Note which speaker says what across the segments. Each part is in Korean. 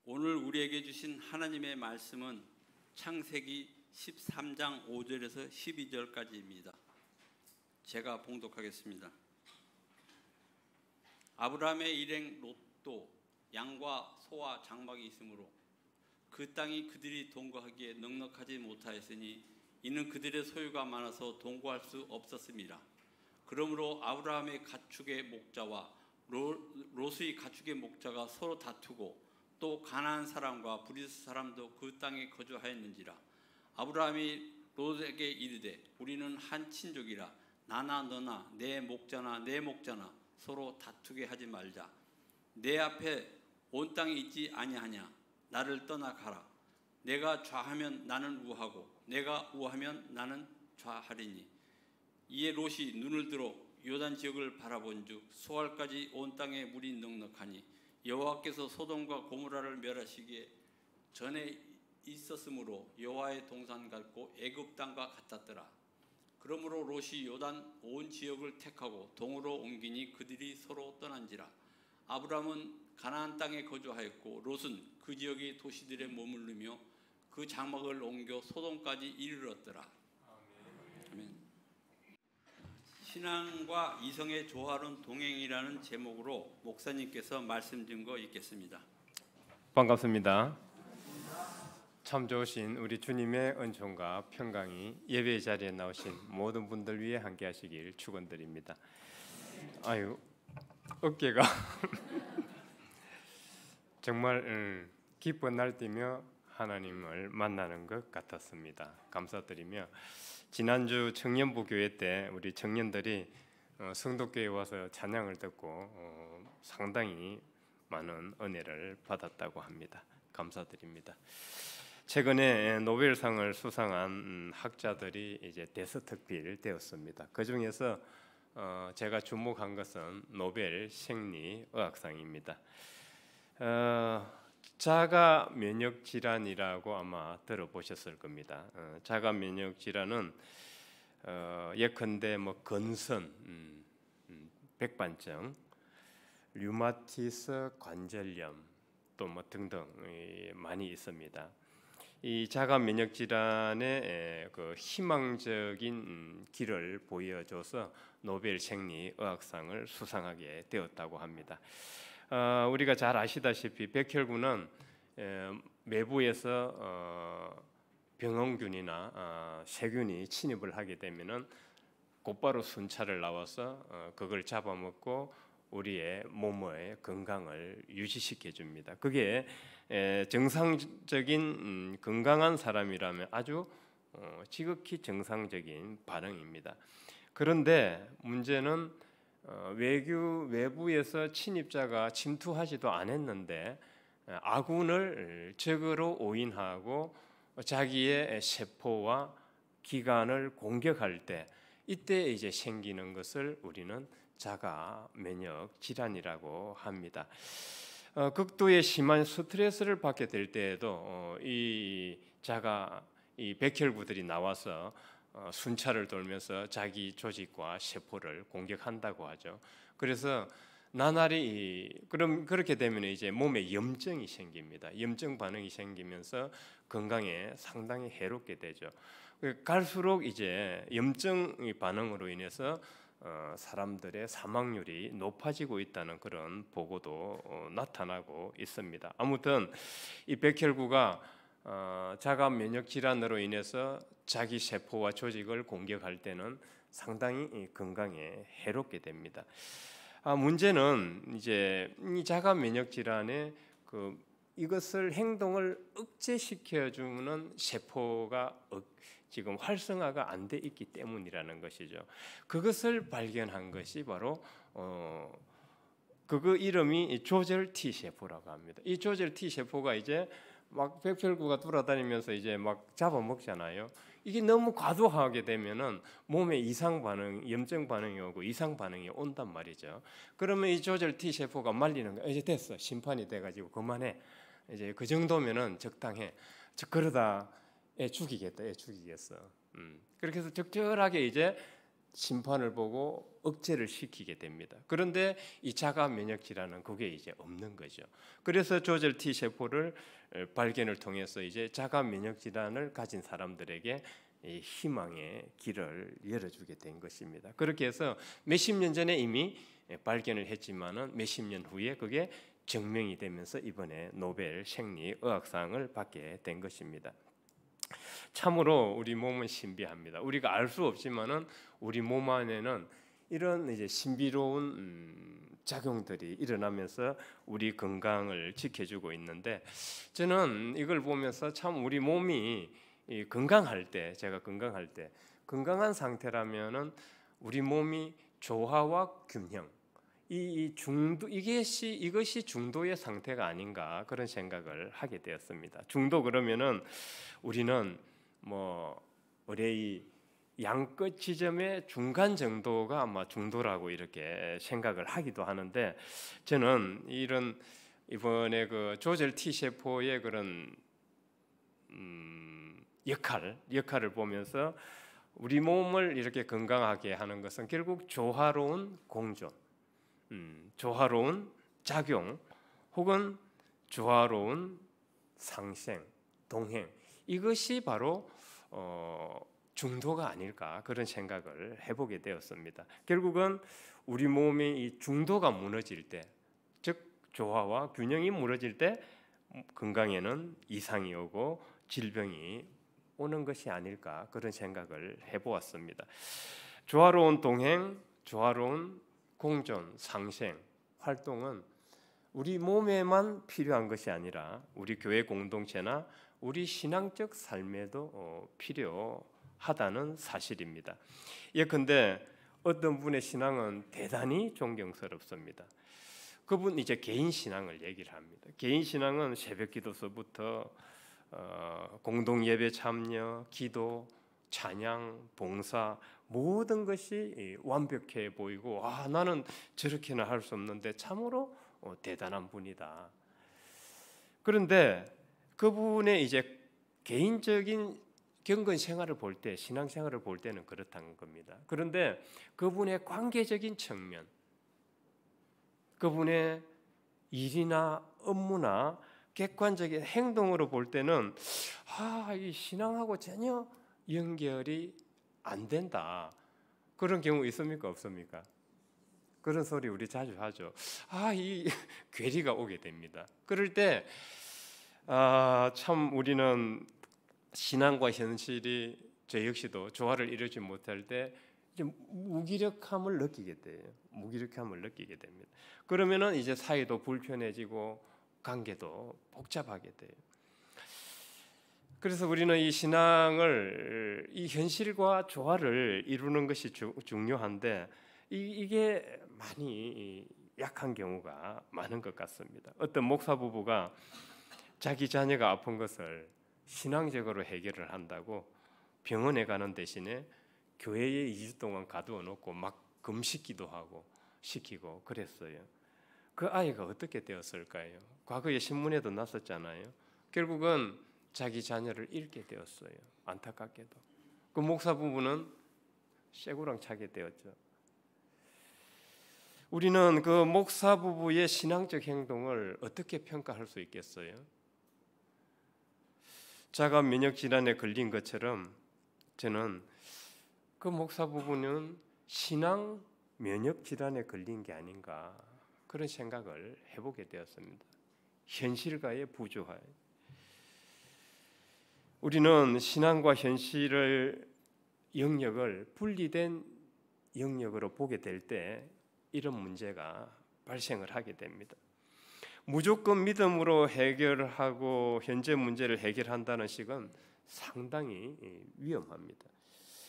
Speaker 1: 오늘 우리에게 주신 하나님의 말씀은 창세기 13장 5절에서 12절까지입니다. 제가 봉독하겠습니다. 아브라함의 일행 롯도 양과 소와 장막이 있으므로 그 땅이 그들이 동거하기에 넉넉하지 못하였으니 이는 그들의 소유가 많아서 동거할 수 없었습니다. 그러므로 아브라함의 가축의 목자와 롯의 가축의 목자가 서로 다투고 또 가나안 사람과 브리스 사람도 그 땅에 거주하였는지라. 아브라함이 롯에게 이르되 우리는 한 친족이라 나나 너나 내 목자나 내 목자나 서로 다투게 하지 말자. 내 앞에 온 땅에 있지 아니하냐. 나를 떠나 가라. 내가 좌하면 나는 우하고 내가 우하면 나는 좌하리니. 이에 롯이 눈을 들어 요단 지역을 바라본즉 수알까지 온 땅에 물이 넉넉하니 여호와께서 소돔과 고모라를 멸하시기에 전에 있었으므로 여호와의 동산 같고 애굽 땅과 같았더라. 그러므로 롯이 요단 온 지역을 택하고 동으로 옮기니 그들이 서로 떠난지라. 아브라함은 가나안 땅에 거주하였고 롯은 그 지역의 도시들에 머무르며 그 장막을 옮겨 소돔까지 이르렀더라. 아멘. 신앙과 이성의 조화로운 동행이라는 제목으로 목사님께서 말씀 준 거 읽겠습니다.
Speaker 2: 반갑습니다. 참 좋으신 우리 주님의 은총과 평강이 예배 자리에 나오신 모든 분들 위해 함께 하시길 축원드립니다. 아유, 어깨가 정말 기쁜 날뛰며 하나님을 만나는 것 같았습니다. 감사드리며 지난주 청년부교회 때 우리 청년들이 성도교회에 와서 찬양을 듣고 상당히 많은 은혜를 받았다고 합니다. 감사드립니다. 최근에 노벨상을 수상한 학자들이 이제 대서특필 되었습니다. 그 중에서 제가 주목한 것은 노벨 생리의학상입니다. 자가 면역 질환이라고 아마 들어보셨을 겁니다. 자가 면역 질환은 예컨대 건선, 백반증, 류마티스 관절염 또 등등 많이 있습니다. 이 자가 면역 질환의 그 희망적인 길을 보여줘서 노벨 생리의학상을 수상하게 되었다고 합니다. 우리가 잘 아시다시피 백혈구는 외부에서 병원균이나 세균이 침입을 하게 되면은 곧바로 순찰을 나와서 그걸 잡아먹고 우리의 몸의 건강을 유지시켜 줍니다. 그게 정상적인 건강한 사람이라면 아주 지극히 정상적인 반응입니다. 그런데 문제는 외부에서 침입자가 침투하지도 않았는데 아군을 적으로 오인하고 자기의 세포와 기관을 공격할 때 이때 이제 생기는 것을 우리는 자가 면역 질환이라고 합니다. 극도의 심한 스트레스를 받게 될 때에도 이 백혈구들이 나와서 순찰을 돌면서 자기 조직과 세포를 공격한다고 하죠. 그래서 나날이 그렇게 되면 이제 몸에 염증이 생깁니다. 염증 반응이 생기면서 건강에 상당히 해롭게 되죠. 갈수록 이제 염증 반응으로 인해서 사람들의 사망률이 높아지고 있다는 그런 보고도 나타나고 있습니다. 아무튼 이 백혈구가 자가 면역 질환으로 인해서 자기 세포와 조직을 공격할 때는 상당히 건강에 해롭게 됩니다. 문제는 이제 이 자가 면역 질환에 이것을 행동을 억제시켜 주는 세포가 지금 활성화가 안 돼 있기 때문이라는 것이죠. 그것을 발견한 것이 바로 그거 이름이 조절 T 세포라고 합니다. 이 조절 T 세포가 이제 막 백혈구가 돌아다니면서 이제 막 잡아먹잖아요. 이게 너무 과도하게 되면은 몸에 이상 반응, 염증 반응이 오고 이상 반응이 온단 말이죠. 그러면 이 조절 T 세포가 말리는 거 이제 됐어. 심판이 돼가지고 그만해. 이제 그 정도면은 적당해. 그러다 애 죽이겠다. 애 죽이겠어. 그렇게 해서 적절하게 이제 심판을 보고 억제를 시키게 됩니다. 그런데 이 자가 면역 질환은 그게 이제 없는 거죠. 그래서 조절 T 세포를 발견을 통해서 이제 자가 면역 질환을 가진 사람들에게 이 희망의 길을 열어주게 된 것입니다. 그렇게 해서 몇십 년 전에 이미 발견을 했지만은 몇십 년 후에 그게 증명이 되면서 이번에 노벨 생리의학상을 받게 된 것입니다. 참으로 우리 몸은 신비합니다. 우리가 알 수 없지만은 우리 몸 안에는 이런 이제 신비로운 작용들이 일어나면서 우리 건강을 지켜주고 있는데, 저는 이걸 보면서 참 우리 몸이 건강할 때, 제가 건강할 때, 건강한 상태라면은 우리 몸이 조화와 균형, 이것이 중도의 상태가 아닌가 그런 생각을 하게 되었습니다. 중도 그러면은 우리는 뭐 의뢰의 양끝 지점의 중간 정도가 아마 중도라고 이렇게 생각을 하기도 하는데, 저는 이런 이번에 그 조절 T 세포의 그런 역할을 보면서 우리 몸을 이렇게 건강하게 하는 것은 결국 조화로운 공존, 조화로운 작용, 혹은 조화로운 상생, 동행, 이것이 바로 중도가 아닐까 그런 생각을 해보게 되었습니다. 결국은 우리 몸의 이 중도가 무너질 때, 즉 조화와 균형이 무너질 때 건강에는 이상이 오고 질병이 오는 것이 아닐까 그런 생각을 해보았습니다. 조화로운 동행, 조화로운 공존, 상생, 활동은 우리 몸에만 필요한 것이 아니라 우리 교회 공동체나 우리 신앙적 삶에도 필요하다는 사실입니다. 예컨대 어떤 분의 신앙은 대단히 존경스럽습니다. 그분 이제 개인 신앙을 얘기를 합니다. 개인 신앙은 새벽 기도서부터 공동 예배 참여, 기도, 찬양, 봉사, 모든 것이 완벽해 보이고, 나는 저렇게는 할 수 없는데 참으로 대단한 분이다. 그런데 그분의 이제 개인적인 경건 생활을 볼 때, 신앙 생활을 볼 때는 그렇다는 겁니다. 그런데 그분의 관계적인 측면, 그분의 일이나 업무나 객관적인 행동으로 볼 때는 이 신앙하고 전혀 연결이 안 된다. 그런 경우 있습니까? 없습니까? 그런 소리 우리 자주 하죠. 이 괴리가 오게 됩니다. 그럴 때 참 우리는 신앙과 현실이 저 역시도 조화를 이루지 못할 때 무기력함을 느끼게 돼요. 무기력함을 느끼게 됩니다. 그러면은 이제 사이도 불편해지고 관계도 복잡하게 돼요. 그래서 우리는 이 신앙을, 이 현실과 조화를 이루는 것이 중요한데 이게 많이 약한 경우가 많은 것 같습니다. 어떤 목사 부부가 자기 자녀가 아픈 것을 신앙적으로 해결을 한다고 병원에 가는 대신에 교회에 2주 동안 가두어 놓고 막 금식기도 하고 시키고 그랬어요. 그 아이가 어떻게 되었을까요? 과거에 신문에도 났었잖아요. 결국은 자기 자녀를 잃게 되었어요. 안타깝게도. 그 목사 부부는 쇠고랑 차게 되었죠. 우리는 그 목사 부부의 신앙적 행동을 어떻게 평가할 수 있겠어요? 자가 면역 질환에 걸린 것처럼 저는 그 목사 부부는 신앙 면역 질환에 걸린 게 아닌가 그런 생각을 해보게 되었습니다. 현실과의 부조화. 우리는 신앙과 현실을 영역을 분리된 영역으로 보게 될 때 이런 문제가 발생을 하게 됩니다. 무조건 믿음으로 해결하고 현재 문제를 해결한다는 식은 상당히 위험합니다.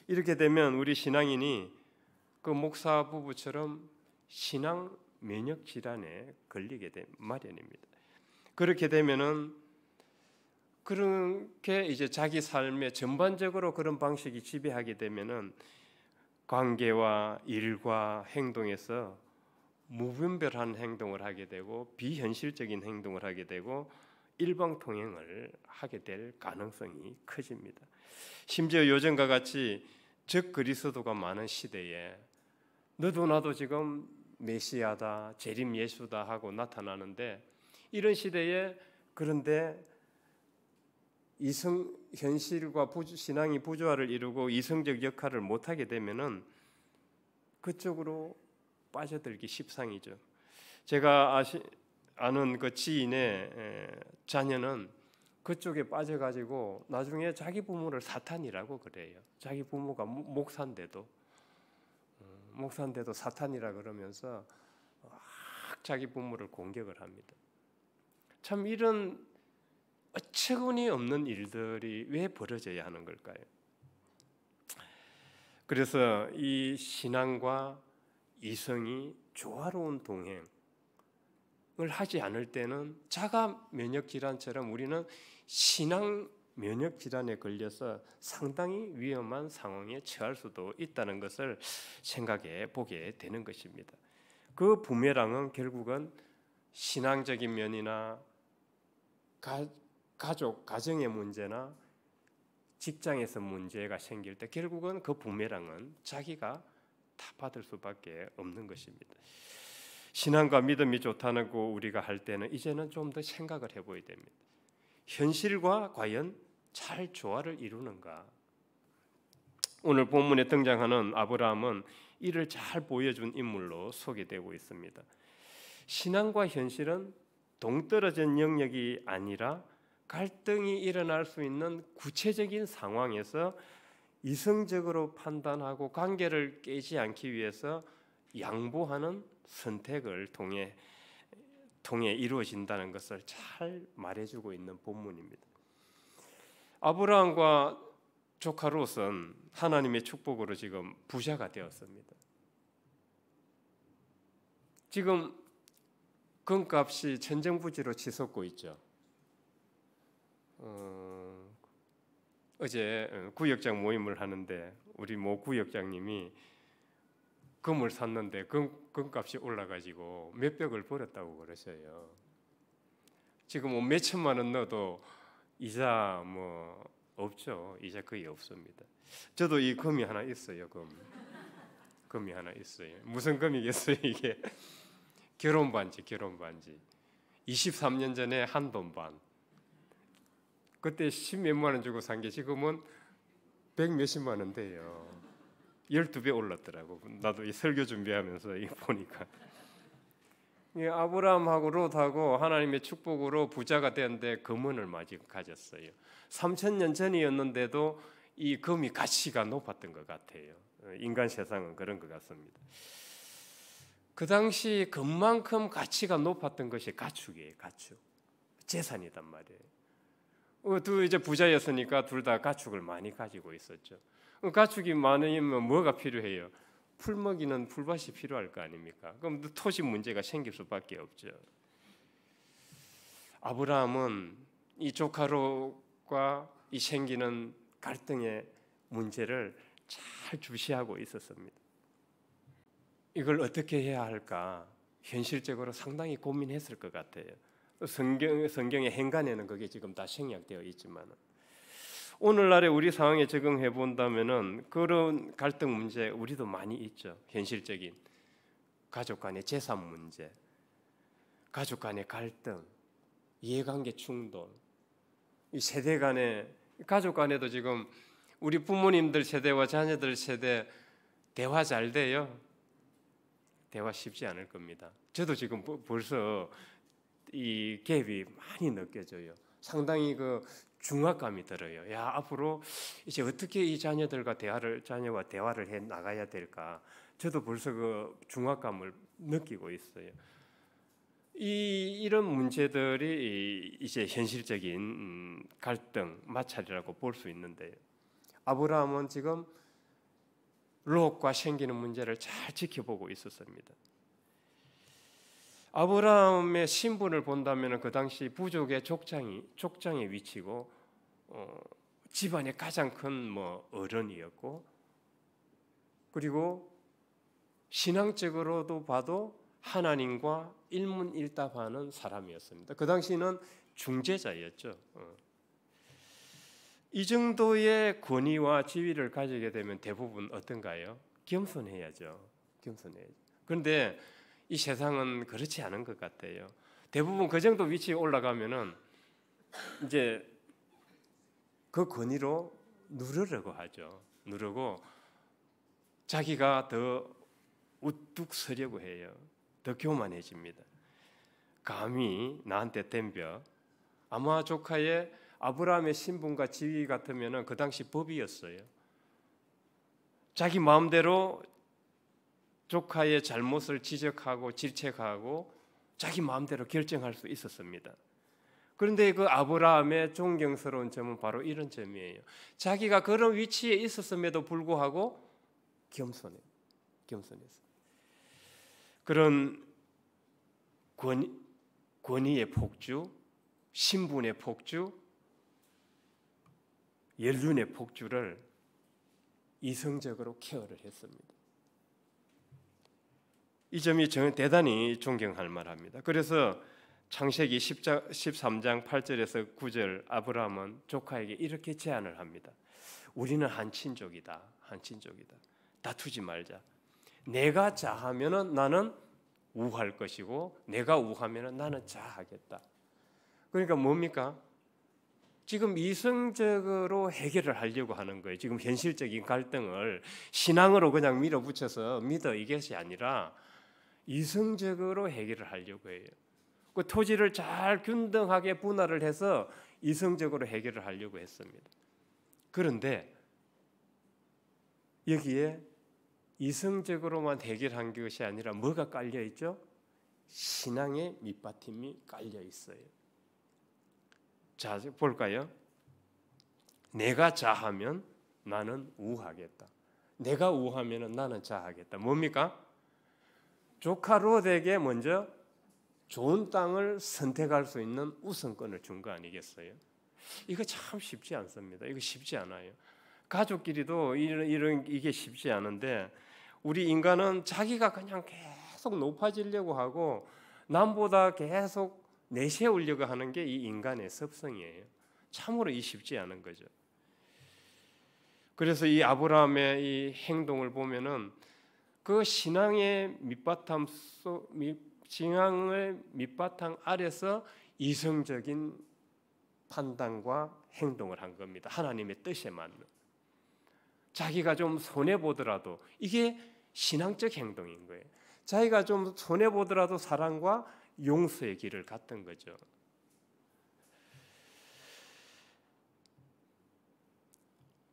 Speaker 2: 이렇게 되면 우리 신앙인이 그 목사 부부처럼 신앙 면역 질환에 걸리게 된 마련입니다. 그렇게 되면은 그렇게 이제 자기 삶에 전반적으로 그런 방식이 지배하게 되면은 관계와 일과 행동에서 무분별한 행동을 하게 되고 비현실적인 행동을 하게 되고 일방통행을 하게 될 가능성이 커집니다. 심지어 요즘과 같이 적 그리스도가 많은 시대에 너도 나도 지금 메시아다, 재림 예수다 하고 나타나는데 이런 시대에 그런데 현실과 신앙이 부조화를 이루고 이성적 역할을 못하게 되면은 그쪽으로 빠져들기 십상이죠. 제가 아는 그 지인의 자녀는 그쪽에 빠져가지고 나중에 자기 부모를 사탄이라고 그래요. 자기 부모가 목사인데도 사탄이라 그러면서 막 자기 부모를 공격을 합니다. 참 이런 어처구니 없는 일들이 왜 벌어져야 하는 걸까요? 그래서 이 신앙과 이성이 조화로운 동행을 하지 않을 때는 자가 면역 질환처럼 우리는 신앙 면역 질환에 걸려서 상당히 위험한 상황에 처할 수도 있다는 것을 생각해 보게 되는 것입니다. 그 부메랑은 결국은 신앙적인 면이나 가정의 문제나 직장에서 문제가 생길 때 결국은 그 부메랑은 자기가 다 받을 수밖에 없는 것입니다. 신앙과 믿음이 좋다는 거 우리가 할 때는 이제는 좀 더 생각을 해봐야 됩니다. 현실과 과연 잘 조화를 이루는가? 오늘 본문에 등장하는 아브라함은 이를 잘 보여준 인물로 소개되고 있습니다. 신앙과 현실은 동떨어진 영역이 아니라 갈등이 일어날 수 있는 구체적인 상황에서 이성적으로 판단하고 관계를 깨지 않기 위해서 양보하는 선택을 통해 이루어진다는 것을 잘 말해주고 있는 본문입니다. 아브라함과 조카 롯은 하나님의 축복으로 지금 부자가 되었습니다. 지금 금값이 천정부지로 치솟고 있죠. 어제 구역장 모임을 하는데 우리 모 구역장님이 금을 샀는데 금값이 올라가지고 몇백을 벌었다고 그러셔요. 지금 뭐 몇천만 원 넣어도 이자 뭐 없죠. 이자 거의 없습니다. 저도 이 금이 하나 있어요. 금이 하나 있어요. 무슨 금이겠어요 이게? 결혼 반지. 23년 전에 한 돈 반. 그때 10몇만 원 주고 산 게 지금은 100 몇십만 원 돼요. 12배 올랐더라고. 나도 이 설교 준비하면서 이거 보니까. 아브라함하고 롯하고 하나님의 축복으로 부자가 되었는데 금은 얼마 지금 가졌어요. 3,000년 전이었는데도 이 금이 가치가 높았던 것 같아요. 인간 세상은 그런 것 같습니다. 그 당시 금만큼 가치가 높았던 것이 가축이에요. 가축. 재산이단 말이에요. 둘 이제 부자였으니까 둘 다 가축을 많이 가지고 있었죠. 가축이 많으면 뭐가 필요해요? 풀 먹이는 풀밭이 필요할 거 아닙니까? 그럼 토지 문제가 생길 수밖에 없죠. 아브라함은 이 조카로과 이 생기는 갈등의 문제를 잘 주시하고 있었습니다. 이걸 어떻게 해야 할까? 현실적으로 상당히 고민했을 것 같아요. 성경의 행간에는 그게 지금 다 생략되어 있지만 오늘날의 우리 상황에 적용해 본다면은 그런 갈등 문제 우리도 많이 있죠. 현실적인 가족 간의 재산 문제, 가족 간의 갈등, 이해관계 충돌, 이 세대 간의 가족 간에도 지금 우리 부모님들 세대와 자녀들 세대 대화 잘 돼요. 대화 쉽지 않을 겁니다. 저도 지금 벌써 이 갭이 많이 느껴져요. 상당히 그 중압감이 들어요. 야, 앞으로 이제 어떻게 이 자녀와 대화를 해 나가야 될까? 저도 벌써 그 중압감을 느끼고 있어요. 이런 문제들이 이제 현실적인 갈등, 마찰이라고 볼 수 있는데요. 아브라함은 지금 롯과 생기는 문제를 잘 지켜보고 있었습니다. 아브라함의 신분을 본다면 그 당시 부족의 족장의 위치고 집안의 가장 큰 어른이었고 그리고 신앙적으로도 봐도 하나님과 일문일답하는 사람이었습니다. 그 당시는 중재자였죠. 이 정도의 권위와 지위를 가지게 되면 대부분 어떤가요? 겸손해야죠. 겸손해야죠. 그런데 이 세상은 그렇지 않은 것 같아요. 대부분 그 정도 위치에 올라가면은 이제 그 권위로 누르려고 하죠. 누르고 자기가 더 우뚝 서려고 해요. 더 교만해집니다. 감히 나한테 덤벼. 아마 조카의 아브라함의 신분과 지위 같으면은 그 당시 법이었어요. 자기 마음대로 조카의 잘못을 지적하고 질책하고 자기 마음대로 결정할 수 있었습니다. 그런데 그 아브라함의 존경스러운 점은 바로 이런 점이에요. 자기가 그런 위치에 있었음에도 불구하고 겸손했어요. 그런 권위의 폭주, 신분의 폭주, 연륜의 폭주를 이성적으로 케어를 했습니다. 이 점이 저는 대단히 존경할 만합니다. 그래서 창세기 13장 8절에서 9절 아브라함은 조카에게 이렇게 제안을 합니다. 우리는 한 친족이다. 다투지 말자. 내가 자하면은 나는 우할 것이고 내가 우하면은 나는 자하겠다. 그러니까 뭡니까? 지금 이성적으로 해결을 하려고 하는 거예요. 지금 현실적인 갈등을 신앙으로 그냥 밀어붙여서 믿어 이것이 아니라 이성적으로 해결을 하려고 해요. 그 토지를 잘 균등하게 분할을 해서 이성적으로 해결을 하려고 했습니다. 그런데 여기에 이성적으로만 해결한 것이 아니라 뭐가 깔려 있죠? 신앙의 밑받침이 깔려 있어요. 자, 볼까요? 내가 자하면 나는 우하겠다. 내가 우하면 나는 자하겠다. 뭡니까? 조카 롯에게 먼저 좋은 땅을 선택할 수 있는 우선권을 준 거 아니겠어요? 이거 참 쉽지 않습니다. 이거 쉽지 않아요. 가족끼리도 이게 쉽지 않은데 우리 인간은 자기가 그냥 계속 높아지려고 하고 남보다 계속 내세우려고 하는 게 이 인간의 습성이에요. 참으로 이 쉽지 않은 거죠. 그래서 이 아브라함의 이 행동을 보면은 그 신앙의 밑바탕 아래서 이성적인 판단과 행동을 한 겁니다. 하나님의 뜻에 맞는. 자기가 좀 손해보더라도 이게 신앙적 행동인 거예요. 자기가 좀 손해보더라도 사랑과 용서의 길을 갔던 거죠.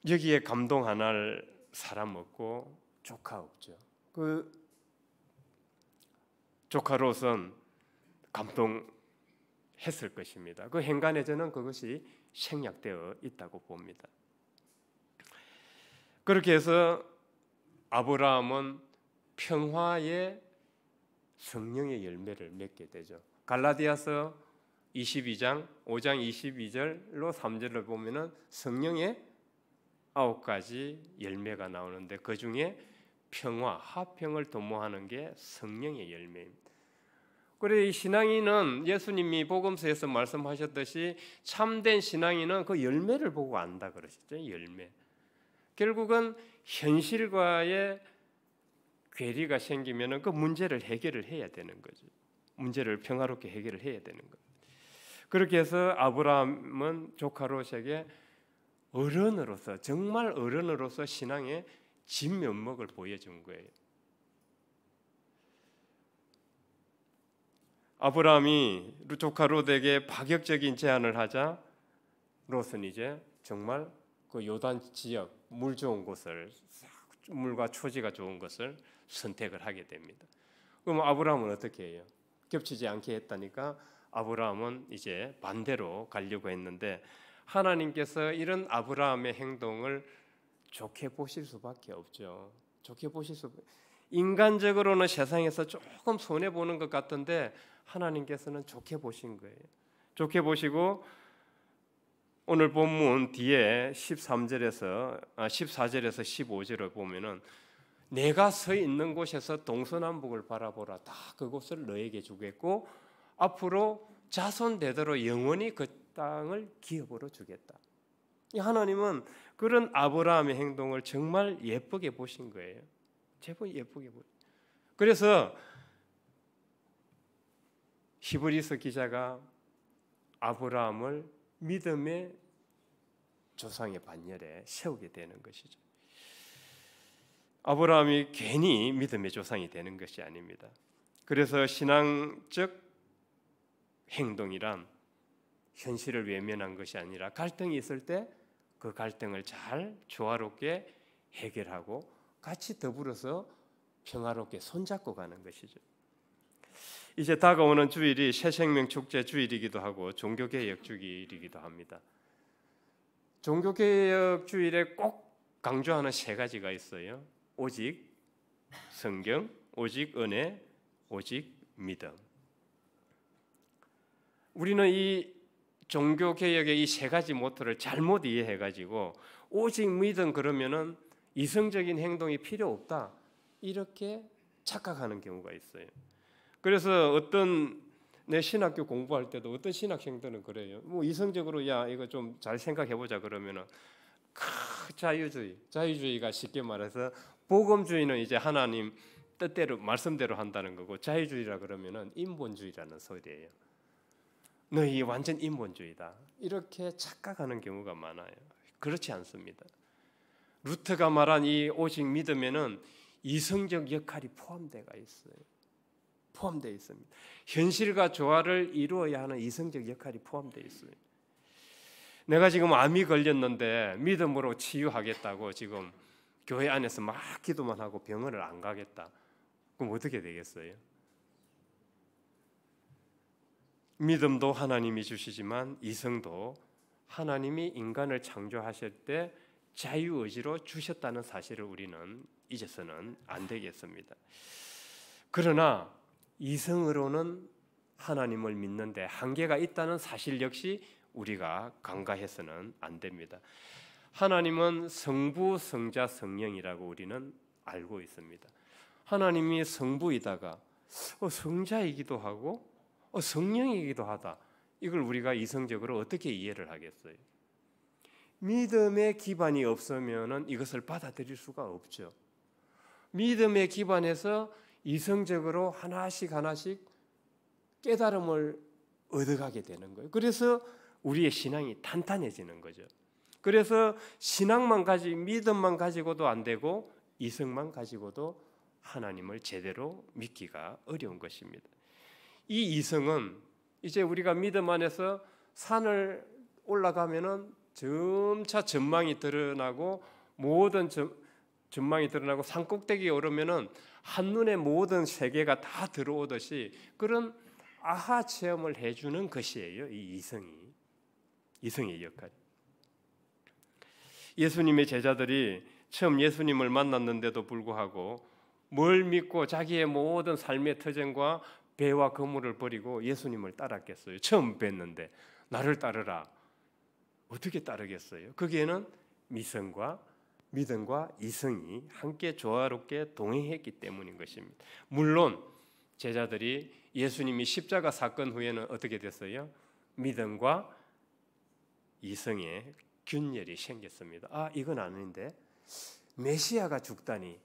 Speaker 2: 여기에 감동 안 할 사람 없고 조카 없죠. 그 조카 롯은 감동했을 것입니다. 그 행간에 저는 그것이 생략되어 있다고 봅니다. 그렇게 해서 아브라함은 평화의 성령의 열매를 맺게 되죠. 갈라디아서 22장 5장 22절로 3절을 보면은 성령의 9가지 열매가 나오는데 그 중에 평화, 화평을 도모하는 게 성령의 열매입니다. 그래 이 신앙인은 예수님이 복음서에서 말씀하셨듯이 참된 신앙인은 그 열매를 보고 안다 그러셨죠. 열매. 결국은 현실과의 괴리가 생기면은 그 문제를 해결을 해야 되는 거죠. 문제를 평화롭게 해결을 해야 되는 거예요. 그렇게 해서 아브라함은 조카 롯에게 어른으로서 정말 어른으로서 신앙의 진면목을 보여준 거예요. 아브라함이 조카 롯에게 파격적인 제안을 하자 롯은 이제 정말 그 요단 지역 물 좋은 곳을 물과 초지가 좋은 것을 선택을 하게 됩니다. 그럼 아브라함은 어떻게 해요? 겹치지 않게 했다니까 아브라함은 이제 반대로 가려고 했는데 하나님께서 이런 아브라함의 행동을 좋게 보실 수밖에 없죠. 좋게 보실 수 인간적으로는 세상에서 조금 손해 보는 것 같은데 하나님께서는 좋게 보신 거예요. 좋게 보시고 오늘 본문 뒤에 14절에서 15절을 보면은 내가 서 있는 곳에서 동서남북을 바라보라. 다 그곳을 너에게 주겠고 앞으로 자손 대대로 영원히 그 땅을 기업으로 주겠다. 이 하나님은 그런 아브라함의 행동을 정말 예쁘게 보신 거예요. 제법 예쁘게 보신. 그래서 히브리서 기자가 아브라함을 믿음의 조상의 반열에 세우게 되는 것이죠. 아브라함이 괜히 믿음의 조상이 되는 것이 아닙니다. 그래서 신앙적 행동이란 현실을 외면한 것이 아니라 갈등이 있을 때 그 갈등을 잘 조화롭게 해결하고 같이 더불어서 평화롭게 손잡고 가는 것이죠. 이제 다가오는 주일이 새생명 축제 주일이기도 하고 종교개혁 주일이기도 합니다. 종교개혁 주일에 꼭 강조하는 세 가지가 있어요. 오직 성경, 오직 은혜, 오직 믿음. 우리는 이 종교개혁의 이 세 가지 모토를 잘못 이해해가지고 오직 믿음 그러면은 이성적인 행동이 필요 없다 이렇게 착각하는 경우가 있어요. 그래서 어떤 내 신학교 공부할 때도 어떤 신학생들은 그래요. 뭐 이성적으로 야 이거 좀 잘 생각해보자 그러면은 자유주의가 쉽게 말해서 복음주의는 이제 하나님 뜻대로 말씀대로 한다는 거고 자유주의라 그러면은 인본주의라는 소리예요. 너희 완전 인본주의다 이렇게 착각하는 경우가 많아요. 그렇지 않습니다. 루터가 말한 이 오직 믿음에는 이성적 역할이 포함되어 있습니다. 현실과 조화를 이루어야 하는 이성적 역할이 포함되어 있어요. 내가 지금 암이 걸렸는데 믿음으로 치유하겠다고 지금 교회 안에서 막 기도만 하고 병원을 안 가겠다. 그럼 어떻게 되겠어요? 믿음도 하나님이 주시지만 이성도 하나님이 인간을 창조하실 때 자유의지로 주셨다는 사실을 우리는 잊어서는 안 되겠습니다. 그러나 이성으로는 하나님을 믿는데 한계가 있다는 사실 역시 우리가 간과해서는 안 됩니다. 하나님은 성부, 성자, 성령이라고 우리는 알고 있습니다. 하나님이 성부이다가 성자이기도 하고 성령이기도 하다. 이걸 우리가 이성적으로 어떻게 이해를 하겠어요? 믿음의 기반이 없으면 이것을 받아들일 수가 없죠. 믿음의 기반에서 이성적으로 하나씩 깨달음을 얻어가게 되는 거예요. 그래서 우리의 신앙이 탄탄해지는 거죠. 그래서 믿음만 가지고도 안 되고 이성만 가지고도 하나님을 제대로 믿기가 어려운 것입니다. 이 이성은 이제 우리가 믿음 안에서 산을 올라가면은 점차 전망이 드러나고 전망이 드러나고 산 꼭대기에 오르면은 한눈에 모든 세계가 다 들어오듯이 그런 아하 체험을 해주는 것이에요. 이 이성의 역할. 예수님의 제자들이 처음 예수님을 만났는데도 불구하고 뭘 믿고 자기의 모든 삶의 터전과 배와 거물을 버리고 예수님을 따랐겠어요? 처음 뵀는데 나를 따르라. 어떻게 따르겠어요? 거기에는 믿음과 이성이 함께 조화롭게 동행했기 때문인 것입니다. 물론 제자들이 예수님이 십자가 사건 후에는 어떻게 됐어요? 믿음과 이성의 균열이 생겼습니다. 이건 아닌데 메시아가 죽다니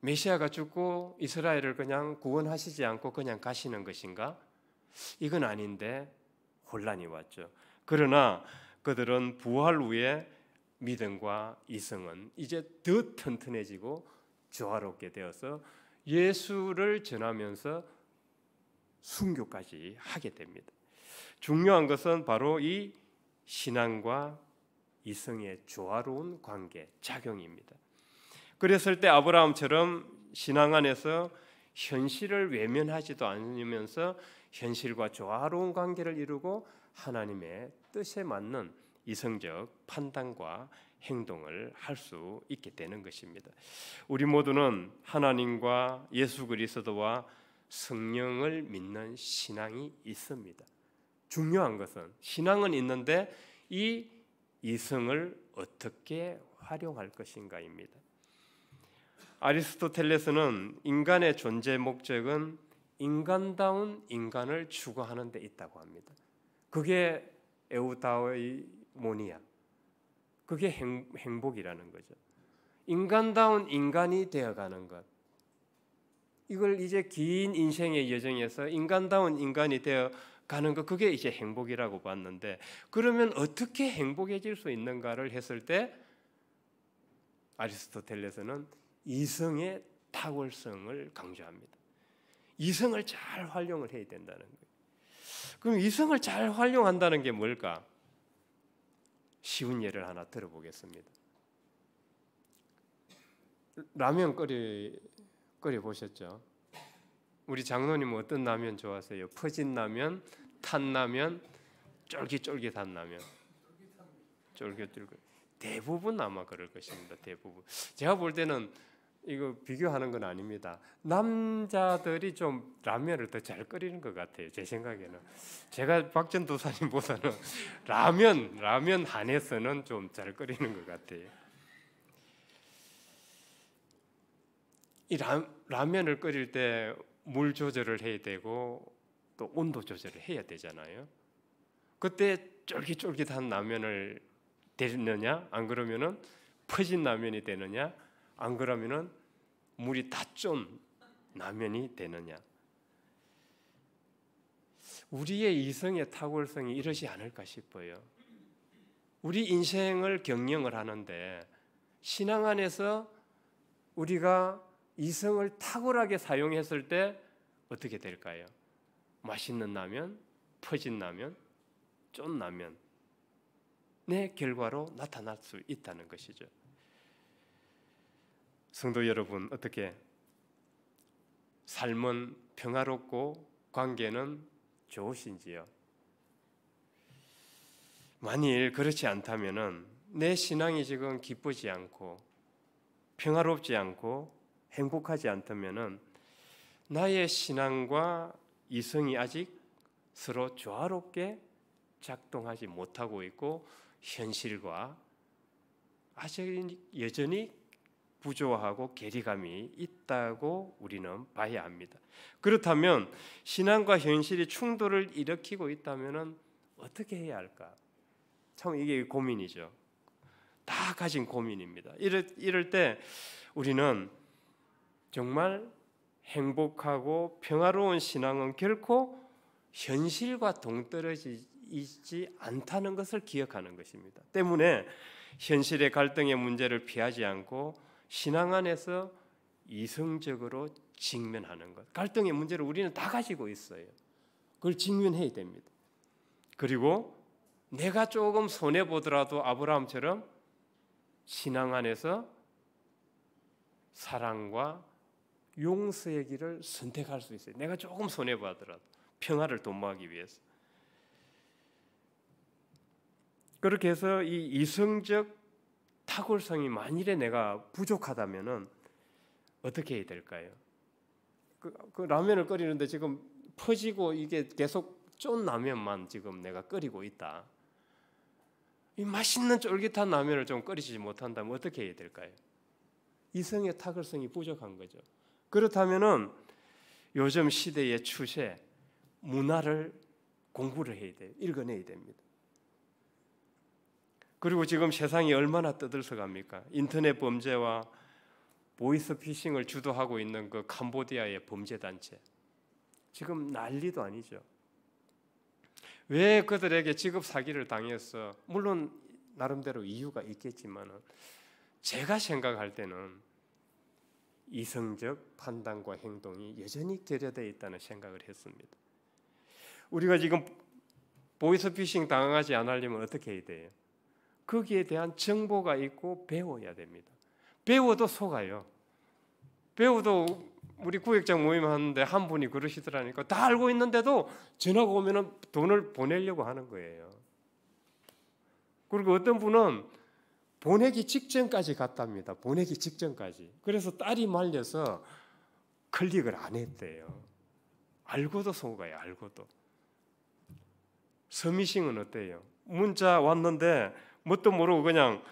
Speaker 2: 메시아가 죽고 이스라엘을 그냥 구원하시지 않고 그냥 가시는 것인가? 이건 아닌데 혼란이 왔죠. 그러나 그들은 부활 후에 믿음과 이성은 이제 더 튼튼해지고 조화롭게 되어서 예수를 전하면서 순교까지 하게 됩니다. 중요한 것은 바로 이 신앙과 이성의 조화로운 관계, 작용입니다. 그랬을 때 아브라함처럼 신앙 안에서 현실을 외면하지도 않으면서 현실과 조화로운 관계를 이루고 하나님의 뜻에 맞는 이성적 판단과 행동을 할 수 있게 되는 것입니다. 우리 모두는 하나님과 예수 그리스도와 성령을 믿는 신앙이 있습니다. 중요한 것은 신앙은 있는데 이 이성을 어떻게 활용할 것인가입니다. 아리스토텔레스는 인간의 존재 목적은 인간다운 인간을 추구하는 데 있다고 합니다. 그게 에우다이모니아. 그게 행복이라는 거죠. 인간다운 인간이 되어가는 것. 이걸 이제 긴 인생의 여정에서 인간다운 인간이 되어가는 것, 그게 이제 행복이라고 봤는데, 그러면 어떻게 행복해질 수 있는가를 했을 때 아리스토텔레스는 이성의 탁월성을 강조합니다. 이성을 잘 활용을 해야 된다는 거예요. 그럼 이성을 잘 활용한다는 게 뭘까? 쉬운 예를 하나 들어보겠습니다. 라면 끓여 보셨죠? 우리 장로님은 어떤 라면 좋아하세요? 퍼진 라면, 탄 라면, 쫄깃쫄깃한 라면. 쫄깃쫄깃. 대부분 아마 그럴 것입니다. 대부분. 제가 볼 때는 이거 비교하는 건 아닙니다. 남자들이 좀 라면을 더 잘 끓이는 것 같아요. 제 생각에는. 제가 박전 도사님보다는 라면 한에서는 좀 잘 끓이는 것 같아요. 이 라면을 끓일 때 물 조절을 해야 되고 또 온도 조절을 해야 되잖아요. 그때 쫄깃쫄깃한 라면을 되느냐, 안 그러면은 퍼진 라면이 되느냐, 안 그러면은 물이 다 쫀 라면이 되느냐. 우리의 이성의 탁월성이 이러지 않을까 싶어요. 우리 인생을 경영을 하는데 신앙 안에서 우리가 이성을 탁월하게 사용했을 때 어떻게 될까요? 맛있는 라면, 퍼진 라면, 쫀 라면 내 결과로 나타날 수 있다는 것이죠. 성도 여러분, 어떻게 삶은 평화롭고 관계는 좋으신지요? 만일 그렇지 않다면은 내 신앙이 지금 기쁘지 않고 평화롭지 않고 행복하지 않다면은 나의 신앙과 이성이 아직 서로 조화롭게 작동하지 못하고 있고 현실과 아직 여전히 부조화하고 괴리감이 있다고 우리는 봐야 합니다. 그렇다면 신앙과 현실이 충돌을 일으키고 있다면 어떻게 해야 할까? 참 이게 고민이죠. 다 가진 고민입니다. 이럴 때 우리는 정말 행복하고 평화로운 신앙은 결코 현실과 동떨어지지 않다는 것을 기억하는 것입니다. 때문에 현실의 갈등의 문제를 피하지 않고 신앙 안에서 이성적으로 직면하는 것. 갈등의 문제를 우리는 다 가지고 있어요. 그걸 직면해야 됩니다. 그리고 내가 조금 손해보더라도 아브라함처럼 신앙 안에서 사랑과 용서의 길을 선택할 수 있어요. 내가 조금 손해보더라도 평화를 도모하기 위해서. 그렇게 해서 이 이성적 탁월성이 만일에 내가 부족하다면은 어떻게 해야 될까요? 그 라면을 끓이는데 지금 퍼지고 이게 계속 쫀 라면만 지금 내가 끓이고 있다. 이 맛있는 쫄깃한 라면을 좀 끓이지 못한다면 어떻게 해야 될까요? 이성의 탁월성이 부족한 거죠. 그렇다면은 요즘 시대의 추세, 문화를 공부를 해야 돼요. 읽어내야 됩니다. 그리고 지금 세상이 얼마나 떠들썩합니까? 인터넷 범죄와 보이스피싱을 주도하고 있는 그 캄보디아의 범죄 단체. 지금 난리도 아니죠. 왜 그들에게 직업 사기를 당했어? 물론 나름대로 이유가 있겠지만 제가 생각할 때는 이성적 판단과 행동이 여전히 결여되어 있다는 생각을 했습니다. 우리가 지금 보이스피싱 당하지 않으려면 어떻게 해야 돼요? 거기에 대한 정보가 있고 배워야 됩니다. 배워도 속아요. 배워도 우리 구역장 모임 하는데 한 분이 그러시더라니까 다 알고 있는데도 전화가 오면은 돈을 보내려고 하는 거예요. 그리고 어떤 분은 보내기 직전까지 갔답니다. 보내기 직전까지. 그래서 딸이 말려서 클릭을 안 했대요. 알고도 속아요. 알고도. 서미싱은 어때요? 문자 왔는데 뭣도 모르고 그냥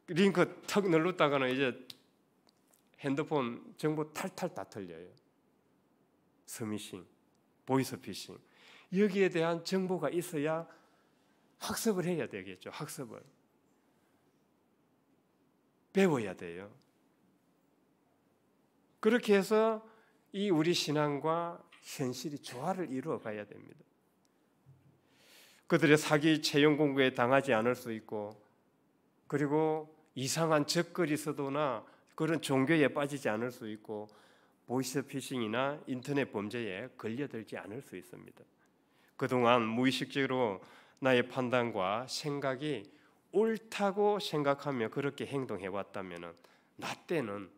Speaker 2: 링크 턱 눌렀다가는 이제 핸드폰 정보 탈탈 다 틀려요. 서미싱, 보이스피싱. 여기에 대한 정보가 있어야 학습을 해야 되겠죠. 학습을 배워야 돼요. 그렇게 해서 이 우리 신앙과 현실이 조화를 이루어 가야 됩니다. 그들의 사기 채용 공부에 당하지 않을 수 있고, 그리고 이상한 적거리서도나 그런 종교에 빠지지 않을 수 있고, 보이스피싱이나 인터넷 범죄에 걸려들지 않을 수 있습니다. 그동안 무의식적으로 나의 판단과 생각이 옳다고 생각하며 그렇게 행동해 왔다면 나 때는,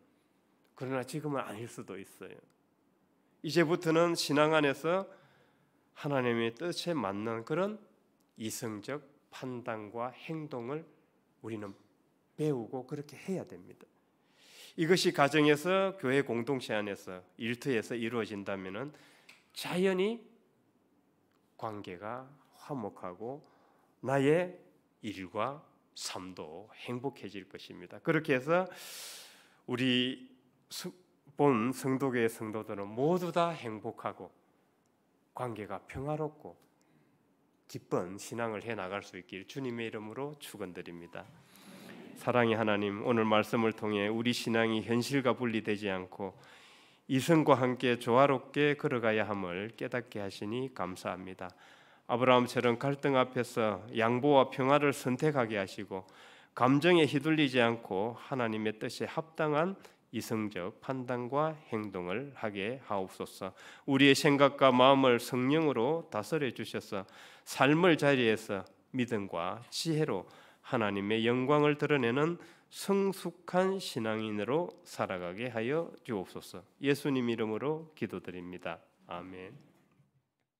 Speaker 2: 그러나 지금은 아닐 수도 있어요. 이제부터는 신앙 안에서 하나님의 뜻에 맞는 그런 이성적 판단과 행동을 우리는 배우고 그렇게 해야 됩니다. 이것이 가정에서, 교회 공동체 안에서, 일터에서 이루어진다면 자연히 관계가 화목하고 나의 일과 삶도 행복해질 것입니다. 그렇게 해서 우리 본 성도교의 성도들은 모두 다 행복하고 관계가 평화롭고 기쁜 신앙을 해나갈 수 있길 주님의 이름으로 축원드립니다. 사랑의 하나님, 오늘 말씀을 통해 우리 신앙이 현실과 분리되지 않고 이성과 함께 조화롭게 걸어가야 함을 깨닫게 하시니 감사합니다. 아브라함처럼 갈등 앞에서 양보와 평화를 선택하게 하시고 감정에 휘둘리지 않고 하나님의 뜻에 합당한 이성적 판단과 행동을 하게 하옵소서. 우리의 생각과 마음을 성령으로 다스려 주셔서 삶의 자리에서 믿음과 지혜로 하나님의 영광을 드러내는 성숙한 신앙인으로 살아가게 하여 주옵소서. 예수님 이름으로 기도드립니다. 아멘.